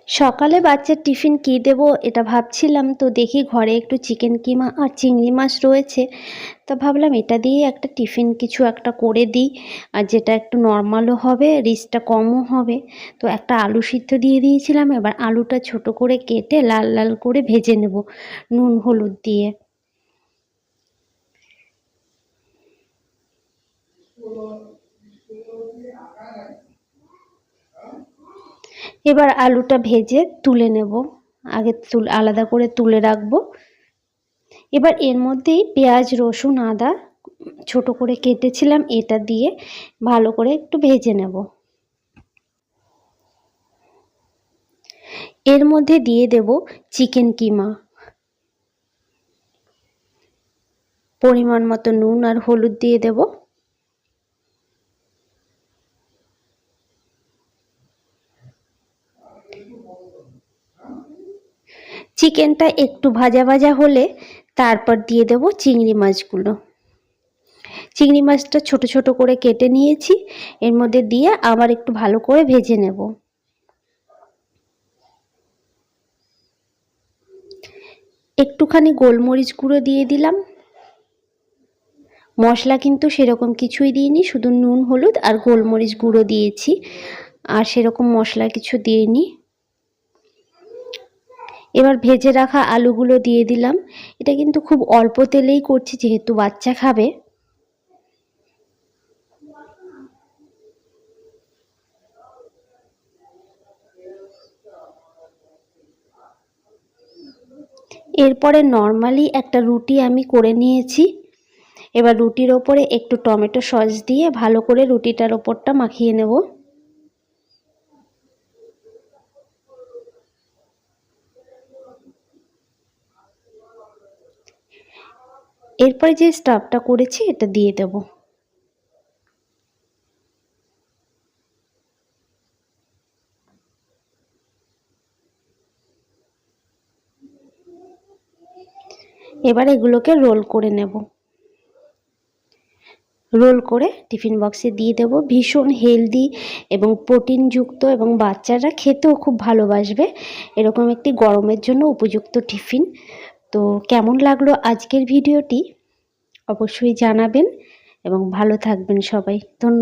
সকালে বাচ্চার টিফিন কী দেবো এটা ভাবছিলাম, তো দেখি ঘরে একটু চিকেন কিমা আর চিংড়ি মাছ রয়েছে, তো ভাবলাম এটা দিয়ে একটা টিফিন কিছু একটা করে দিই, আর যেটা একটু নর্মালও হবে, রিচটা কমও হবে। তো একটা আলু সিদ্ধ দিয়ে দিয়েছিলাম, এবার আলুটা ছোট করে কেটে লাল লাল করে ভেজে নেব নুন হলুদ দিয়ে। এবার আলুটা ভেজে তুলে নেব, আগে আলাদা করে তুলে রাখবো। এবার এর মধ্যেই পেঁয়াজ রসুন আদা ছোট করে কেটেছিলাম, এটা দিয়ে ভালো করে একটু ভেজে নেব। এর মধ্যে দিয়ে দেব চিকেন কিমা, পরিমাণ মতো নুন আর হলুদ দিয়ে দেব। চিকেনটা একটু ভাজা ভাজা হলে তারপর দিয়ে দেব চিংড়ি মাছগুলো। চিংড়ি মাছটা ছোট ছোট করে কেটে নিয়েছি, এর মধ্যে দিয়ে আবার একটু ভালো করে ভেজে নেব। একটুখানি গোলমরিচ গুঁড়ো দিয়ে দিলাম। মশলা কিন্তু সেরকম কিছুই দিইনি, শুধু নুন হলুদ আর গোলমরিচ গুঁড়ো দিয়েছি, আর সেরকম মশলা কিছু দিইনি। এবার ভেজে রাখা আলুগুলো দিয়ে দিলাম। এটা কিন্তু খুব অল্প তেলেই করছি যেহেতু বাচ্চা খাবে। এরপরে নর্মালি একটা রুটি আমি করে নিয়েছি। এবার রুটির ওপরে একটু টমেটো সস দিয়ে ভালো করে রুটিটার ওপরটা মাখিয়ে নেব। এরপরে যে স্টাফটা করেছি এটা দিয়ে দেব। এবার এগুলোকে রোল করে নেব। রোল করে টিফিন বক্সে দিয়ে দেব। ভীষণ হেলদি এবং প্রোটিনযুক্ত, এবং বাচ্চারা খেতেও খুব ভালোবাসবে এরকম একটি গরমের জন্য উপযুক্ত টিফিন। তো কেমন লাগলো আজকের ভিডিওটি অবশ্যই জানাবেন, এবং ভালো থাকবেন সবাই। ধন্যবাদ।